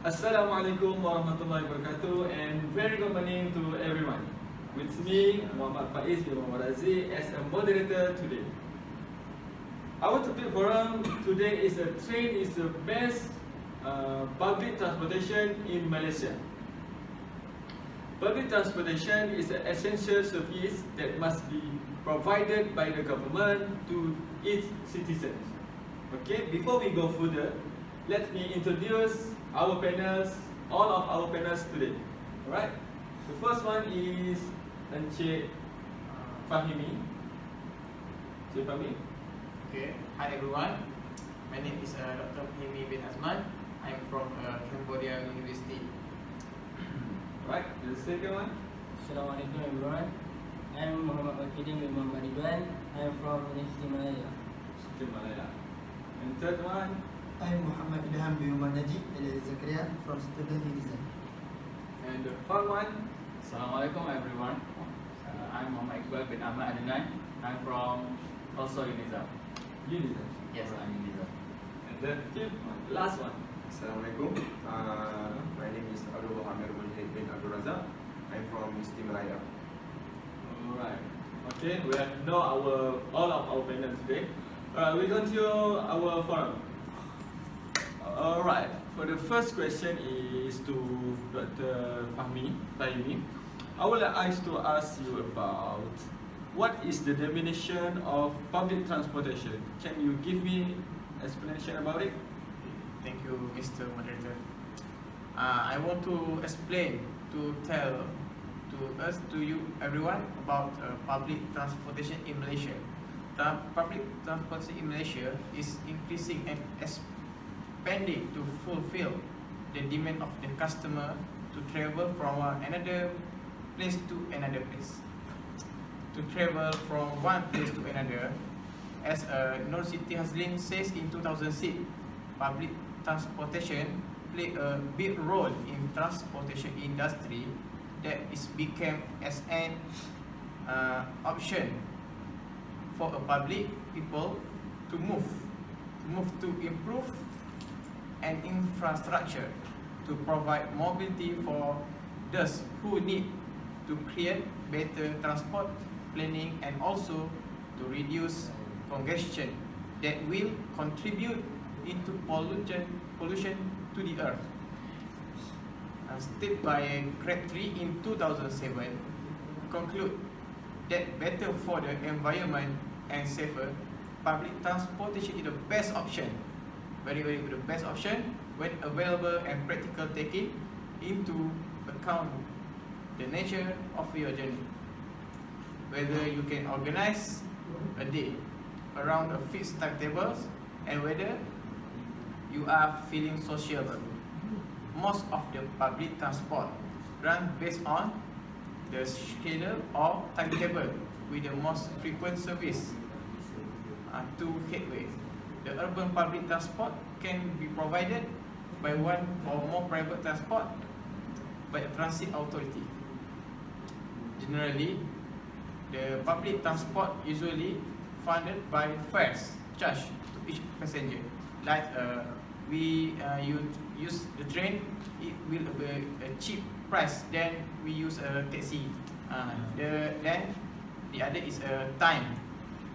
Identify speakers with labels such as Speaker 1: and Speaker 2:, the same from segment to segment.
Speaker 1: Assalamualaikum warahmatullahi wabarakatuh and very good morning to everyone. With me, Muhammad Faiz bin Muhammad Aziz as a moderator today. Our topic forum today is a train is the best public transportation in Malaysia. Public transportation is an essential service that must be provided by the government to its citizens. Okay, before we go further, let me introduce our panels, all of our panels today. Alright, the first one is Encik Fahimi. Encik Fahimi.
Speaker 2: Okay, hi everyone. My name is Dr. Fahimi bin Azman. I'm from Cambodia University.
Speaker 1: Right, the second one.
Speaker 3: Assalamualaikum everyone. I'm Muhammad Wakidin bin Muhammad Ridwan. I'm from University Malaya.
Speaker 1: University Malaya. And third one.
Speaker 4: I'm Muhammad Ilham bin Umar Najib Zakaria from Student Unizam.
Speaker 1: And the fourth one.
Speaker 5: Assalamualaikum everyone. I'm Muhammad Iqbal bin Ahmad Adnan. I'm from also Unizam.
Speaker 1: Unizam.
Speaker 5: Yes, I'm Unizam.
Speaker 1: And the fifth one, last one.
Speaker 6: Assalamualaikum. My name is Abdul Hamir bin Abdul Razak. I'm from University Malaya.
Speaker 1: Alright. Okay, we have know all of our panel today. We continue our forum. Alright, for the first question is to Dr. Fahimi. I would like to ask you about what is the definition of public transportation? Can you give me explanation about it?
Speaker 2: Thank you, Mr. Moderator. I want to explain, to tell to you everyone about public transportation in Malaysia. Public transportation in Malaysia is increasing and expanding to fulfill the demand of the customer to travel from another place to another place. To travel from one place to another, as Nur Siti Hazlin says in 2006, public transportation play a big role in transportation industry that is became as an option for a public people to move to improve an infrastructure to provide mobility for those who need to create better transport planning and also to reduce congestion that will contribute into pollution to the earth. Stated by Crabtree in 2007, conclude that better for the environment and safer, public transportation is the best option, very the best option when available and practical, taking into account the nature of your journey. Whether you can organize a day around a fixed timetable and whether you are feeling sociable. Most of the public transport run based on the schedule or timetable with the most frequent service to headway. The urban public transport can be provided by one or more private transport by a transit authority. Generally, the public transport usually funded by fares charged to each passenger. Like we use the train, it will be a cheap price. Then we use a taxi. Then the other is a time.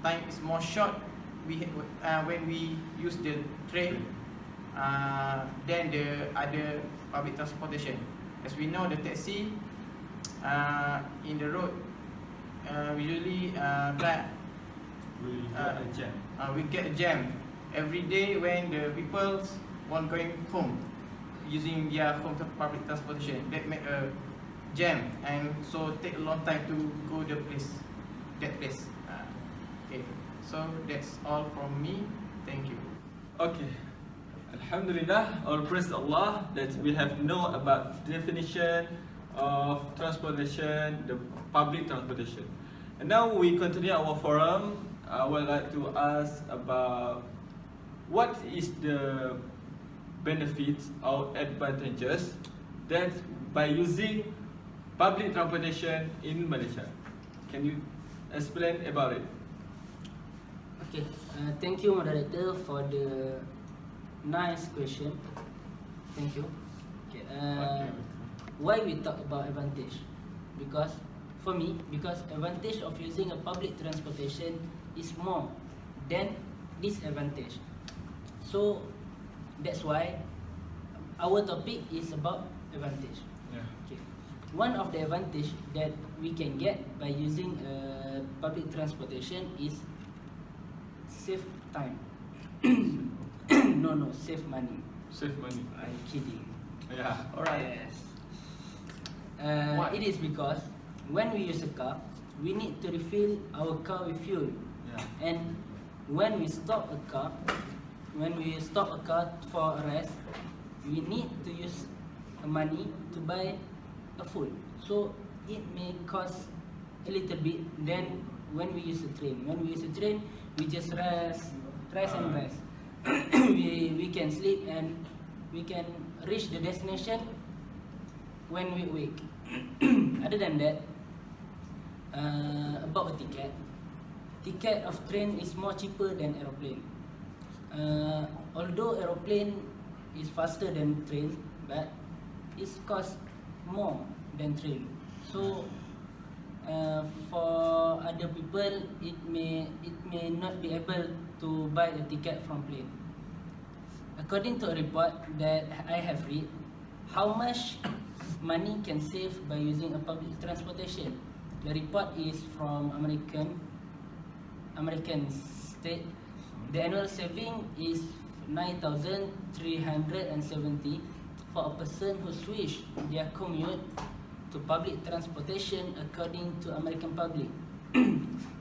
Speaker 2: Time is more short. When we use the train, than the other public transportation. As we know, the taxi in the road usually we get a jam every day when the people want going home using their home public transportation. That make a jam and so take a long time to go that place. Okay, so that's all from me. Thank you.
Speaker 1: Okay. Alhamdulillah, all praise Allah that we have know about definition of transportation, the public transportation. And now we continue our forum. I would like to ask about what is the benefits or advantages that by using public transportation in Malaysia. Can you explain about it?
Speaker 3: Okay, thank you, moderator, for the nice question. Thank you.
Speaker 1: Okay.
Speaker 3: Why we talk about advantage? Because for me, because advantage of using a public transportation is more than disadvantage. So that's why our topic is about advantage.
Speaker 1: Yeah.
Speaker 3: Okay. One of the advantage that we can get by using public transportation is save time. No, save money.
Speaker 1: Save money.
Speaker 3: I'm kidding.
Speaker 1: Yeah. Alright.
Speaker 3: Yes.
Speaker 1: Why?
Speaker 3: It is because when we use a car, we need to refill our car with fuel.
Speaker 1: Yeah.
Speaker 3: And when we stop a car for a rest, we need to use money to buy a food. So it may cost a little bit than when we use a train. When we use a train, we just rest and rest. we can sleep and we can reach the destination when we wake. Other than that, about a ticket of train is more cheaper than aeroplane. Although aeroplane is faster than train, but it costs more than train. So for other people, it may not be able to buy a ticket from plane. According to a report that I have read, how much money can save by using a public transportation? The report is from American state. The annual saving is 9,370 for a person who switch their commute to public transportation, according to American Public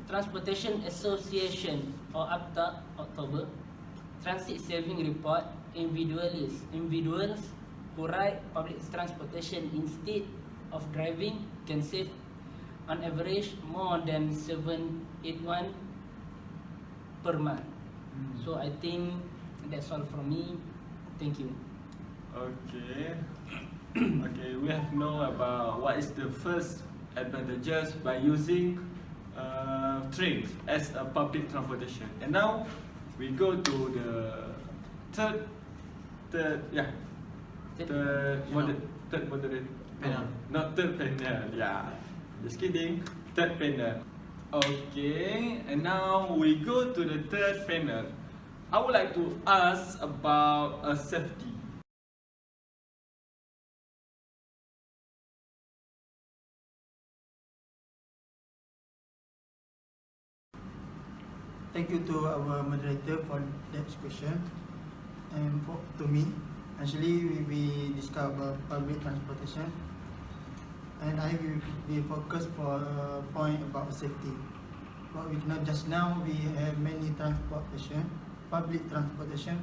Speaker 3: Transportation Association or APTA October Transit Saving Report. Individuals who ride public transportation instead of driving can save on average more than 781 per month. So I think that's all from me. Thank you.
Speaker 1: Okay. Okay, we have know about what is the first advantages by using trains as a public transportation. And now we go to the third moderate
Speaker 2: Panel.
Speaker 1: not third panel, yeah, just kidding, third panel. Okay, and now we go to the third panel. I would like to ask about safety.
Speaker 4: Thank you to our moderator for that question. And to me, actually we discuss about public transportation, and I will be focused for a point about safety. What we know just now, we have many public transportation,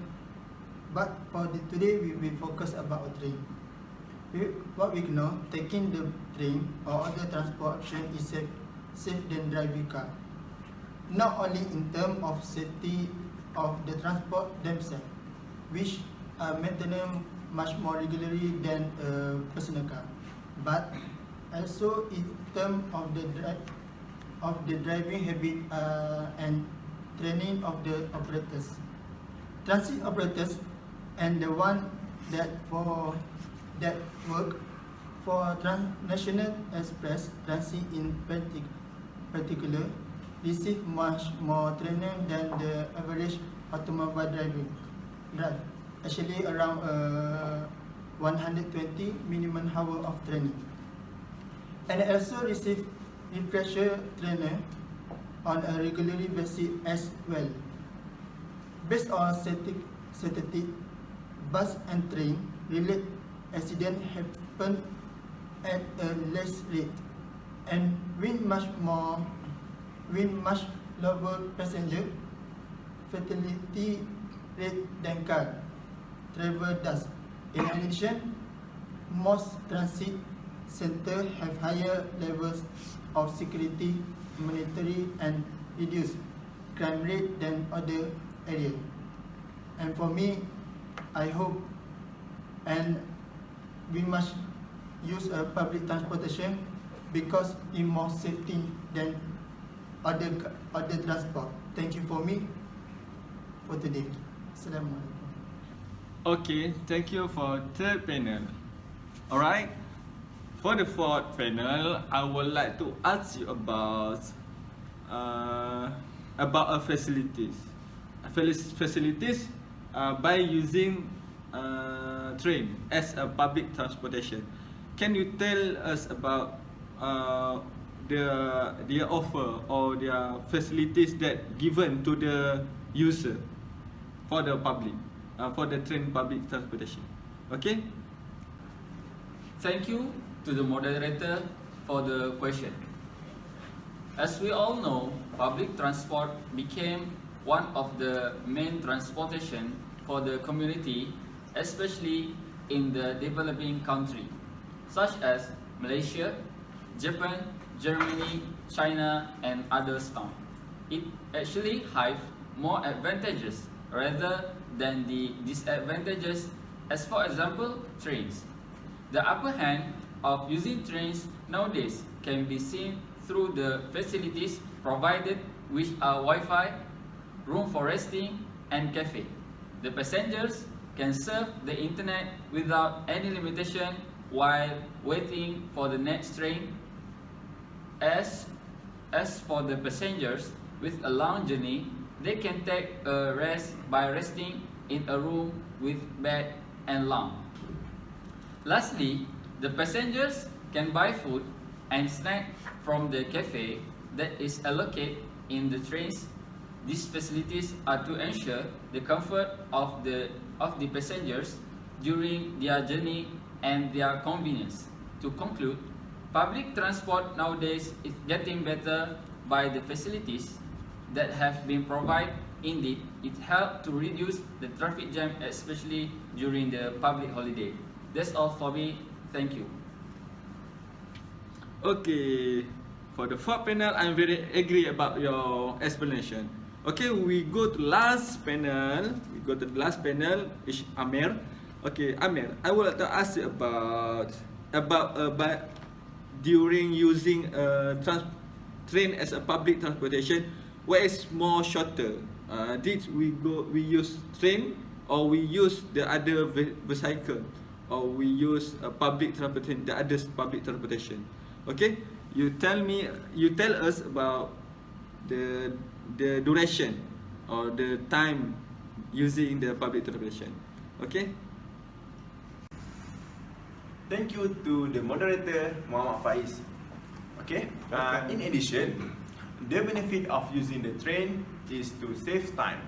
Speaker 4: but for today we will focus about a train. What we know, taking the train or other transport option is safe than driving car. Not only in terms of safety of the transport themselves, which are maintained much more regularly than a personal car, but also in terms of the driving habit and training of the operators, transit operators, and the one that work for National Express Transit in particular receive much more training than the average automobile drive. Actually around 120 minimum hour of training, and also receive refresher training on a regular basis as well. Based on statistic, bus and train related accident happen at a less rate and with much lower passenger fatality rate than car travel does. In addition, most transit centers have higher levels of security, monitoring, and reduced crime rate than other areas. And for me, I hope and we must use a public transportation because it more safety than other transport. Thank you for me for today. Assalamualaikum.
Speaker 1: Okay, thank you for third panel. Alright. For the fourth panel, I would like to ask you about facilities. Facilities by using train as a public transportation. Can you tell us about their offer or their facilities that given to the user for the public, for the train public transportation? Okay.
Speaker 5: Thank you to the moderator for the question. As we all know, public transport became one of the main transportation for the community, especially in the developing country, such as Malaysia, Japan, Germany, China, and others. It actually have more advantages rather than the disadvantages, as for example, trains. The upper hand of using trains nowadays can be seen through the facilities provided, which are Wi-Fi, room for resting, and cafe. The passengers can surf the internet without any limitation while waiting for the next train. As for the passengers with a long journey, they can take a rest by resting in a room with bed and lamp. Lastly, the passengers can buy food and snack from the cafe that is allocated in the trains. These facilities are to ensure the comfort of the passengers during their journey and their convenience. To conclude, public transport nowadays is getting better by the facilities that have been provided. Indeed, it helped to reduce the traffic jam, especially during the public holiday. That's all for me. Thank you.
Speaker 1: Okay, for the fourth panel, I'm very agree about your explanation. Okay, we go to last panel. Is Amir. Okay, Amir, I would like to ask you about during using train as a public transportation, what is more shorter? Did we use train or we use the other vehicle, or we use a public transportation, the other public transportation? Okay, you tell us about the duration or the time using the public transportation. Okay.
Speaker 6: Thank you to the moderator Muhammad Faiz. Okay. In addition, the benefit of using the train is to save time.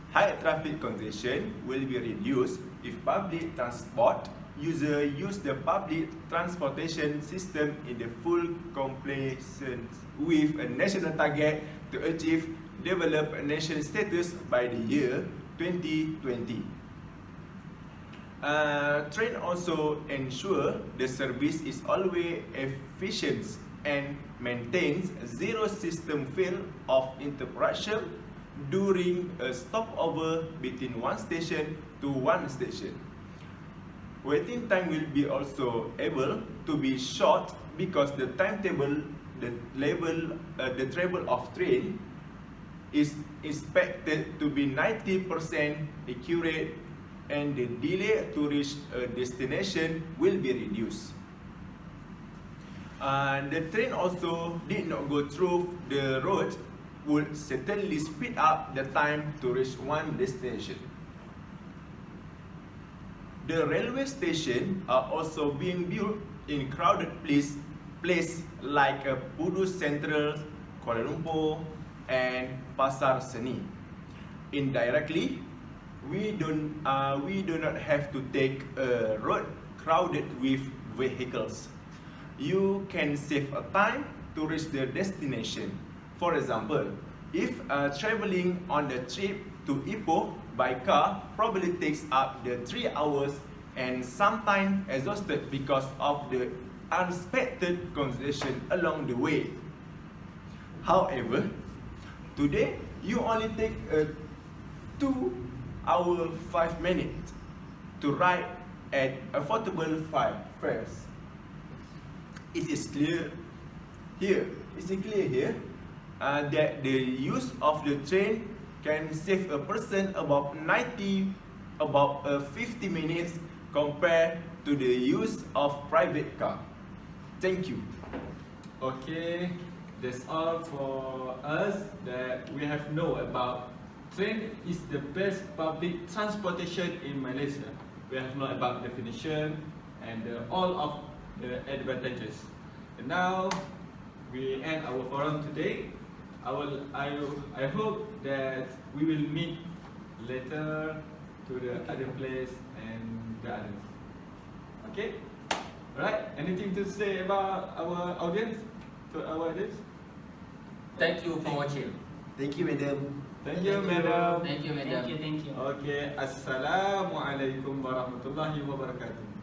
Speaker 6: High traffic congestion will be reduced if public transport users use the public transportation system in the full compliance with a national target to achieve developed nation status by the year 2020. Train also ensure the service is always efficient and maintains zero system fail of interruption during a stopover between one station to one station. Waiting time will be also able to be short because the timetable, the travel of train is expected to be 90% accurate, and the delay to reach a destination will be reduced. The train also did not go through the road would certainly speed up the time to reach one destination. The railway station are also being built in crowded place like Pudu Central, Kuala Lumpur, and Pasar Seni. Indirectly, we do not have to take a road crowded with vehicles. You can save a time to reach the destination. For example, if traveling on the trip to Ipoh by car probably takes up the 3 hours and sometimes exhausted because of the unexpected congestion along the way. However, today you only take 2 hours 5 minutes to ride at affordable fares. It is clear here that the use of the train can save a person about 50 minutes compared to the use of private car. Thank you.
Speaker 1: Okay, that's all for us that we have know about train is the best public transportation in Malaysia. We have know about definition and all of the advantages. And now we end our forum today. I hope that we will meet later to the other place and the others. Okay? Alright, anything to say about our audience? To our audience?
Speaker 5: Thank you for watching.
Speaker 6: Thank you, madam.
Speaker 1: Thank you, madam.
Speaker 5: Thank you, madam.
Speaker 3: Thank you.
Speaker 1: Okay, Assalamualaikum warahmatullahi wabarakatuh.